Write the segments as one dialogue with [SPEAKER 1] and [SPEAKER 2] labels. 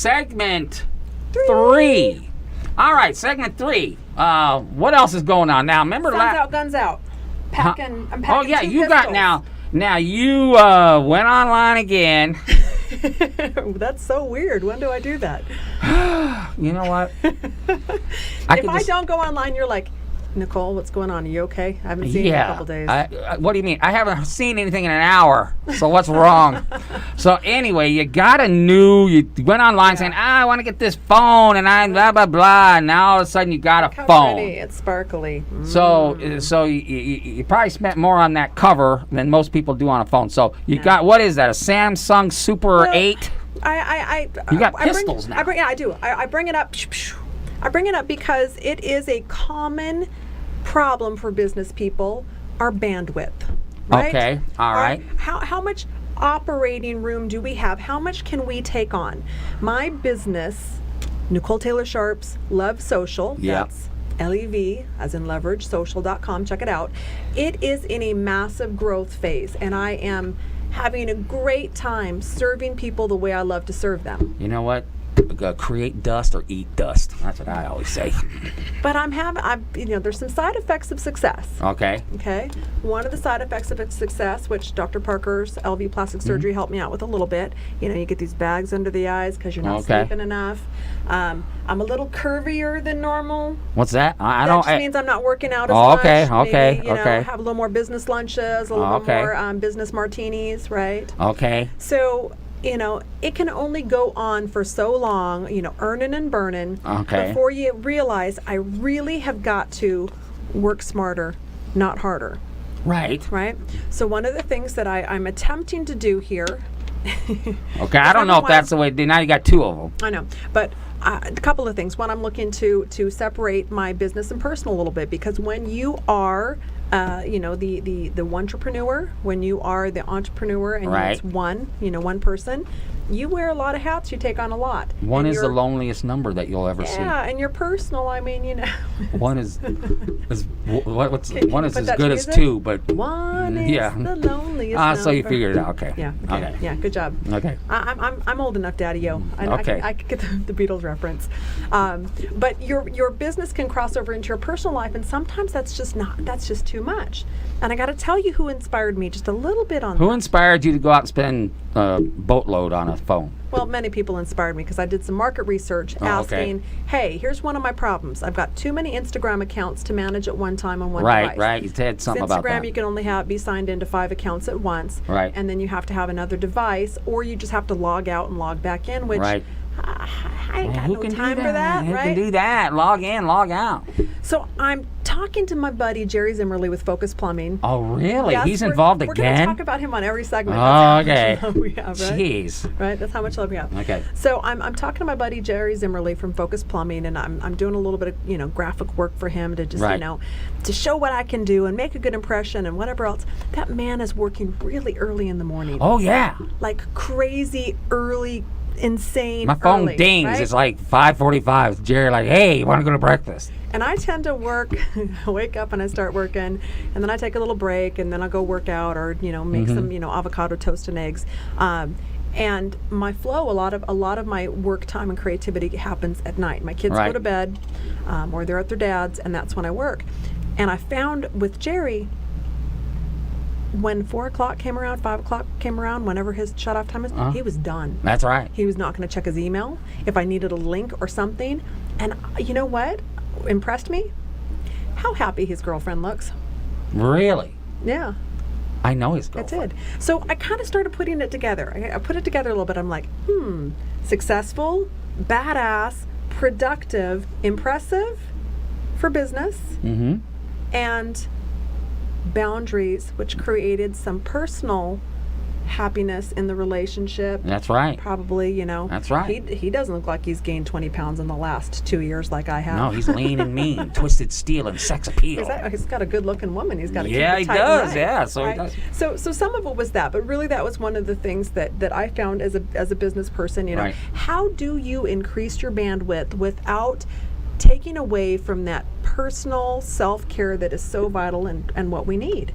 [SPEAKER 1] segment 3. All right, segment 3. What else is going on now? Remember
[SPEAKER 2] Guns out. I'm packing.
[SPEAKER 1] Oh yeah,
[SPEAKER 2] two
[SPEAKER 1] you
[SPEAKER 2] pistols.
[SPEAKER 1] got now. Now you went online again.
[SPEAKER 2] That's so weird. When do I do that?
[SPEAKER 1] You know what?
[SPEAKER 2] If I don't go online, you're like, Nicole, what's going on? Are you okay? I haven't seen you in a couple days.
[SPEAKER 1] What do you mean? I haven't seen anything in an hour. So what's wrong? So anyway, you went online saying, I want to get this phone, and I blah blah blah. And now all of a sudden you got a
[SPEAKER 2] How
[SPEAKER 1] phone.
[SPEAKER 2] pretty. It's sparkly.
[SPEAKER 1] So you probably spent more on that cover than most people do on a phone. So you got, what is that? A Samsung Super 8? You got pistols now.
[SPEAKER 2] I do. I bring it up. I bring it up because it is a common problem for business people, our bandwidth. Right?
[SPEAKER 1] Okay, all right.
[SPEAKER 2] How much operating room do we have? How much can we take on? My business, Nicole Taylor Sharps, Love Social.
[SPEAKER 1] Yep.
[SPEAKER 2] That's LEV, as in leveragesocial.com. Check it out. It is in a massive growth phase, and I am having a great time serving people the way I love to serve them.
[SPEAKER 1] You know what? Create dust or eat dust. That's what I always say.
[SPEAKER 2] But there's some side effects of success.
[SPEAKER 1] Okay.
[SPEAKER 2] Okay. One of the side effects of success, which Dr. Parker's LV Plastic Surgery helped me out with a little bit, you get these bags under the eyes because you're not sleeping enough. I'm a little curvier than normal.
[SPEAKER 1] What's that?
[SPEAKER 2] That just means I'm not working out as much.
[SPEAKER 1] Okay.
[SPEAKER 2] Maybe, have a little more business lunches, a little more business martinis, right?
[SPEAKER 1] Okay.
[SPEAKER 2] So, it can only go on for so long, earning and burning, before you realize I really have got to work smarter, not harder.
[SPEAKER 1] Right.
[SPEAKER 2] Right? So one of the things that I'm attempting to do here.
[SPEAKER 1] Okay, I don't know if that's the way. Now you got 2 of them.
[SPEAKER 2] I know, but a couple of things. One, I'm looking to separate my business and personal a little bit, because when you are the entrepreneur, when you are the entrepreneur and it's one person, you wear a lot of hats, you take on a lot.
[SPEAKER 1] One is the loneliest number that you'll ever see.
[SPEAKER 2] Yeah, and your personal,
[SPEAKER 1] One is one is as good as 2, but
[SPEAKER 2] one is the loneliest number.
[SPEAKER 1] So you figured it out. Okay.
[SPEAKER 2] Yeah. Okay. Yeah, good job.
[SPEAKER 1] Okay.
[SPEAKER 2] I'm old enough, Daddy-O. I could get the Beatles reference. But your business can cross over into your personal life, and sometimes that's just too much. And I got to tell you who inspired me just a little bit on that.
[SPEAKER 1] Who inspired you to go out and spend a boatload on a phone?
[SPEAKER 2] Well, many people inspired me because I did some market research asking, hey, here's one of my problems. I've got too many Instagram accounts to manage at one time on one device. Right.
[SPEAKER 1] You said something about that.
[SPEAKER 2] Instagram, you can only be signed into 5 accounts at once.
[SPEAKER 1] Right.
[SPEAKER 2] And then you have to have another device, or you just have to log out and log back in, which I ain't got no time for that,
[SPEAKER 1] Who
[SPEAKER 2] right?
[SPEAKER 1] can do that? Log in, log out.
[SPEAKER 2] So I'm talking to my buddy Jerry Zimmerly with Focus Plumbing.
[SPEAKER 1] Oh, really?
[SPEAKER 2] Yes,
[SPEAKER 1] He's involved
[SPEAKER 2] We're
[SPEAKER 1] again?
[SPEAKER 2] going to talk about him on every segment.
[SPEAKER 1] Oh, okay.
[SPEAKER 2] That's how much love we have, right?
[SPEAKER 1] Jeez.
[SPEAKER 2] Right? That's how much love we have.
[SPEAKER 1] Okay.
[SPEAKER 2] So I'm talking to my buddy Jerry Zimmerly from Focus Plumbing, and I'm doing a little bit of graphic work for him to just to show what I can do and make a good impression and whatever else. That man is working really early in the morning.
[SPEAKER 1] Oh, yeah.
[SPEAKER 2] Like crazy early, insane.
[SPEAKER 1] My phone
[SPEAKER 2] early,
[SPEAKER 1] dings.
[SPEAKER 2] right?
[SPEAKER 1] It's like 5:45. Jerry like, hey, you want to go to breakfast?
[SPEAKER 2] And I tend to work, wake up and I start working, and then I take a little break, and then I'll go work out or make some avocado toast and eggs. And my flow, a lot of my work time and creativity happens at night. My kids go to bed, or they're at their dad's, and that's when I work. And I found with Jerry, when 4 o'clock came around, 5 o'clock came around, whenever his shut-off time is, he was done.
[SPEAKER 1] That's right.
[SPEAKER 2] He was not going to check his email if I needed a link or something. And you know what impressed me? How happy his girlfriend looks.
[SPEAKER 1] Really?
[SPEAKER 2] Yeah.
[SPEAKER 1] I know his girlfriend.
[SPEAKER 2] That's it. So I kind of started putting it together. I put it together a little bit. I'm like, successful, badass, productive, impressive for business, and boundaries, which created some personal happiness in the relationship.
[SPEAKER 1] That's right.
[SPEAKER 2] Probably,
[SPEAKER 1] That's right.
[SPEAKER 2] He doesn't look like he's gained 20 pounds in the last 2 years like I have.
[SPEAKER 1] No, he's lean and mean, twisted steel and sex appeal.
[SPEAKER 2] He's got a good-looking woman. He's got to keep it
[SPEAKER 1] he
[SPEAKER 2] tight
[SPEAKER 1] does.
[SPEAKER 2] and
[SPEAKER 1] Yeah,
[SPEAKER 2] right,
[SPEAKER 1] so
[SPEAKER 2] right?
[SPEAKER 1] he does.
[SPEAKER 2] So some of it was that, but really that was one of the things that I found as a business person.
[SPEAKER 1] Right.
[SPEAKER 2] How do you increase your bandwidth without taking away from that personal self-care that is so vital and what we need?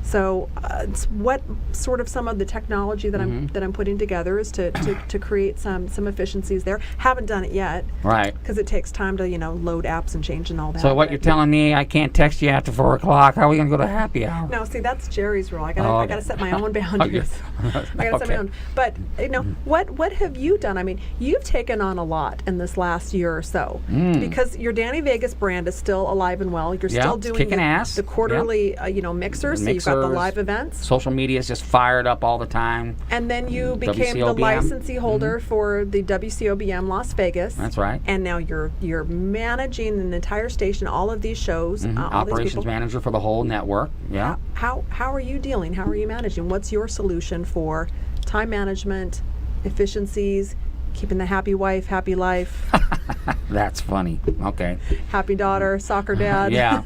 [SPEAKER 2] So it's what sort of some of the technology that I'm putting together is to create some efficiencies there. Haven't done it yet,
[SPEAKER 1] Right.
[SPEAKER 2] because it takes time to load apps and change and all that.
[SPEAKER 1] So what you're telling me, I can't text you after 4 o'clock. How are we going to go to happy hour?
[SPEAKER 2] No, see, that's Jerry's rule. I gotta set my own boundaries. I gotta set my own. But what have you done? I mean, you've taken on a lot in this last year or so, because your Danny Vegas brand is still alive and well. You're still doing
[SPEAKER 1] kicking ass.
[SPEAKER 2] the quarterly mixers. So you've got the live events.
[SPEAKER 1] Social media is just fired up all the time.
[SPEAKER 2] And then you became the
[SPEAKER 1] WCOBM.
[SPEAKER 2] licensee holder for the WCOBM Las Vegas.
[SPEAKER 1] That's right.
[SPEAKER 2] And now you're managing an entire station, all of these shows, all these
[SPEAKER 1] Operations
[SPEAKER 2] people.
[SPEAKER 1] manager for the whole network. Yeah.
[SPEAKER 2] How are you dealing? How are you managing? What's your solution for time management, efficiencies, keeping the happy wife, happy life,
[SPEAKER 1] That's funny. Okay.
[SPEAKER 2] happy daughter, soccer dad?
[SPEAKER 1] Yeah.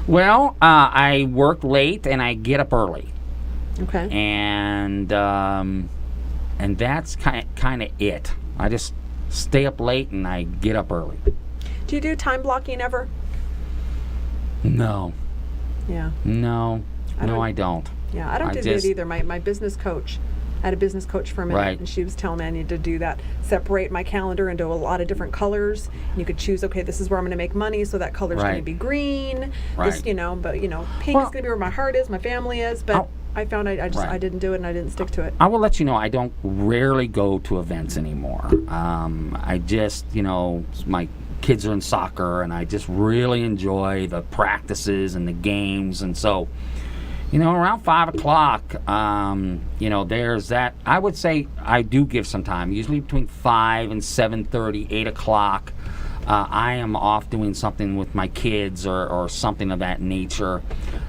[SPEAKER 1] Well, I work late and I get up early,
[SPEAKER 2] Okay.
[SPEAKER 1] and that's kind of it. I just stay up late and I get up early.
[SPEAKER 2] Do you do time blocking ever?
[SPEAKER 1] No,
[SPEAKER 2] Yeah.
[SPEAKER 1] I don't.
[SPEAKER 2] Yeah, I don't do that either. My business coach, I had a business coach for a minute,
[SPEAKER 1] Right.
[SPEAKER 2] and she was telling me I need to do that. Separate my calendar into a lot of different colors. And you could choose, okay, this is where I'm going to make money, so that color's going to
[SPEAKER 1] Right.
[SPEAKER 2] be green.
[SPEAKER 1] Right.
[SPEAKER 2] This, pink
[SPEAKER 1] Well-
[SPEAKER 2] is going to be where my heart is, my family is. But I found I
[SPEAKER 1] Right.
[SPEAKER 2] didn't do it, and I didn't stick to it.
[SPEAKER 1] I will let you know I don't rarely go to events anymore. I just, my kids are in soccer, and I just really enjoy the practices and the games, and so, around 5 o'clock, there's that. I would say I do give some time, usually between 5 and 7:30, 8 o'clock. I am off doing something with my kids or something of that nature.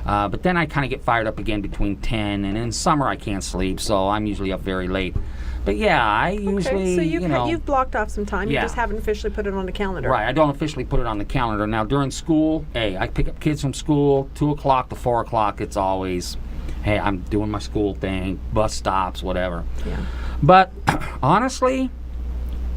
[SPEAKER 1] But then I kind of get fired up again between 10, and in summer I can't sleep, so I'm usually up very late. But yeah, I usually,
[SPEAKER 2] Okay, so you've blocked off some time.
[SPEAKER 1] Yeah.
[SPEAKER 2] You just haven't officially put it on the calendar.
[SPEAKER 1] Right, I don't officially put it on the calendar. Now, during school, hey, I pick up kids from school, 2 o'clock to 4 o'clock, it's always, hey, I'm doing my school thing, bus stops, whatever.
[SPEAKER 2] Yeah.
[SPEAKER 1] But honestly,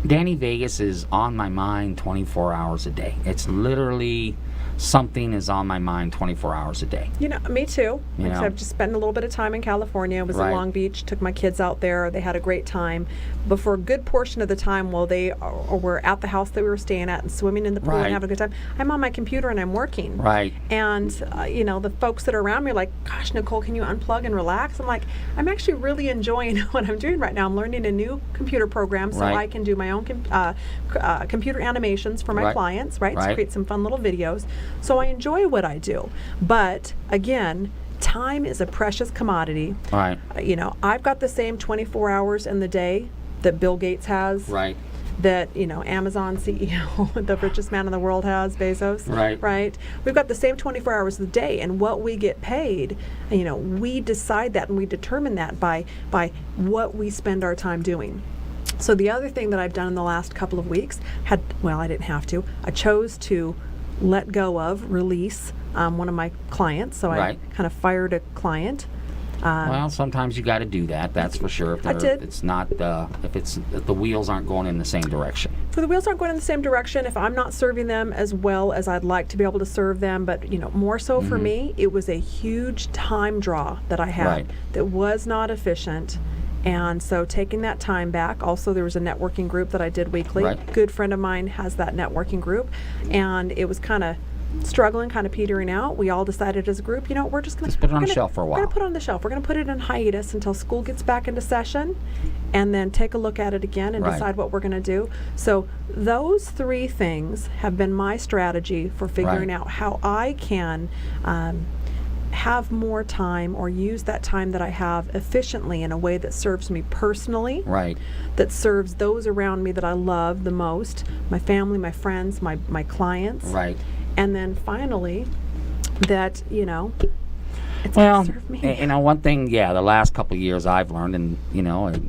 [SPEAKER 1] Danny Vegas is on my mind 24 hours a day. It's literally something is on my mind 24 hours a day.
[SPEAKER 2] Me too.
[SPEAKER 1] You know.
[SPEAKER 2] I've just spent a little bit of time in California. I was
[SPEAKER 1] Right.
[SPEAKER 2] in Long Beach, took my kids out there. They had a great time. But for a good portion of the time while they were at the house that we were staying at and swimming in the pool
[SPEAKER 1] Right.
[SPEAKER 2] and having a good time, I'm on my computer and I'm working.
[SPEAKER 1] Right.
[SPEAKER 2] And, the folks that are around me are like, gosh, Nicole, can you unplug and relax? I'm like, I'm actually really enjoying what I'm doing right now. I'm learning a new computer program so
[SPEAKER 1] Right.
[SPEAKER 2] I can do my own computer animations for my
[SPEAKER 1] Right.
[SPEAKER 2] clients, right? To
[SPEAKER 1] Right.
[SPEAKER 2] create some fun little videos. So I enjoy what I do. But again, time is a precious commodity.
[SPEAKER 1] Right.
[SPEAKER 2] I've got the same 24 hours in the day that Bill Gates has.
[SPEAKER 1] Right.
[SPEAKER 2] That Amazon CEO, the richest man in the world, has, Bezos.
[SPEAKER 1] Right.
[SPEAKER 2] We've got the same 24 hours a day, and what we get paid, we decide that and we determine that by what we spend our time doing. So the other thing that I've done in the last couple of weeks I didn't have to. I chose to let go of, release one of my clients. So
[SPEAKER 1] Right.
[SPEAKER 2] I kind of fired a client.
[SPEAKER 1] Well, sometimes you got to do that. That's for sure. If
[SPEAKER 2] I did.
[SPEAKER 1] It's not if the wheels aren't going in the same direction.
[SPEAKER 2] For the wheels aren't going in the same direction, if I'm not serving them as well as I'd like to be able to serve them, but more so for me, it was a huge time draw that I had
[SPEAKER 1] Right.
[SPEAKER 2] that was not efficient. And so taking that time back, also there was a networking group that I did weekly.
[SPEAKER 1] Right.
[SPEAKER 2] Good friend of mine has that networking group, and it was kind of struggling, kind of petering out. We all decided as a group, we're just going to
[SPEAKER 1] put it on the shelf for a
[SPEAKER 2] We're
[SPEAKER 1] while.
[SPEAKER 2] going to put it on the shelf. We're going to put it in hiatus until school gets back into session, and then take a look at it again and
[SPEAKER 1] Right.
[SPEAKER 2] decide what we're going to do. So those three things have been my strategy for figuring
[SPEAKER 1] Right.
[SPEAKER 2] out how I can have more time or use that time that I have efficiently in a way that serves me personally,
[SPEAKER 1] Right.
[SPEAKER 2] that serves those around me that I love the most, my family, my friends, my clients.
[SPEAKER 1] Right.
[SPEAKER 2] And then finally, that, it's
[SPEAKER 1] Well,
[SPEAKER 2] going to serve me.
[SPEAKER 1] one thing, the last couple of years I've learned, and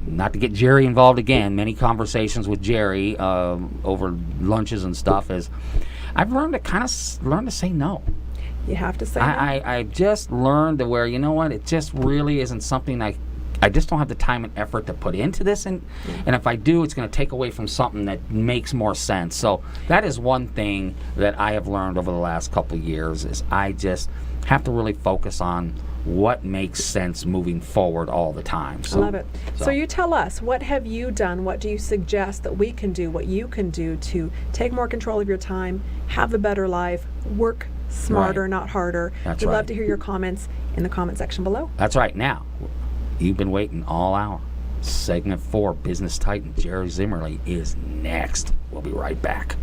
[SPEAKER 1] not to get Jerry involved again, many conversations with Jerry over lunches and stuff, is I've learned to learn to say no.
[SPEAKER 2] You have to say no.
[SPEAKER 1] I just learned to where, it just really isn't something I I just don't have the time and effort to put into this, and if I do, it's going to take away from something that makes more sense. So that is one thing that I have learned over the last couple of years, is I just have to really focus on what makes sense moving forward all the time. So,
[SPEAKER 2] I love it. So you tell us, what have you done? What do you suggest that we can do, what you can do to take more control of your time, have a better life, work smarter,
[SPEAKER 1] Right.
[SPEAKER 2] not harder?
[SPEAKER 1] That's
[SPEAKER 2] We'd
[SPEAKER 1] right.
[SPEAKER 2] love to hear your comments in the comment section below.
[SPEAKER 1] That's right. Now, you've been waiting all hour. Segment 4, Business Titan Jerry Zimmerly is next. We'll be right back.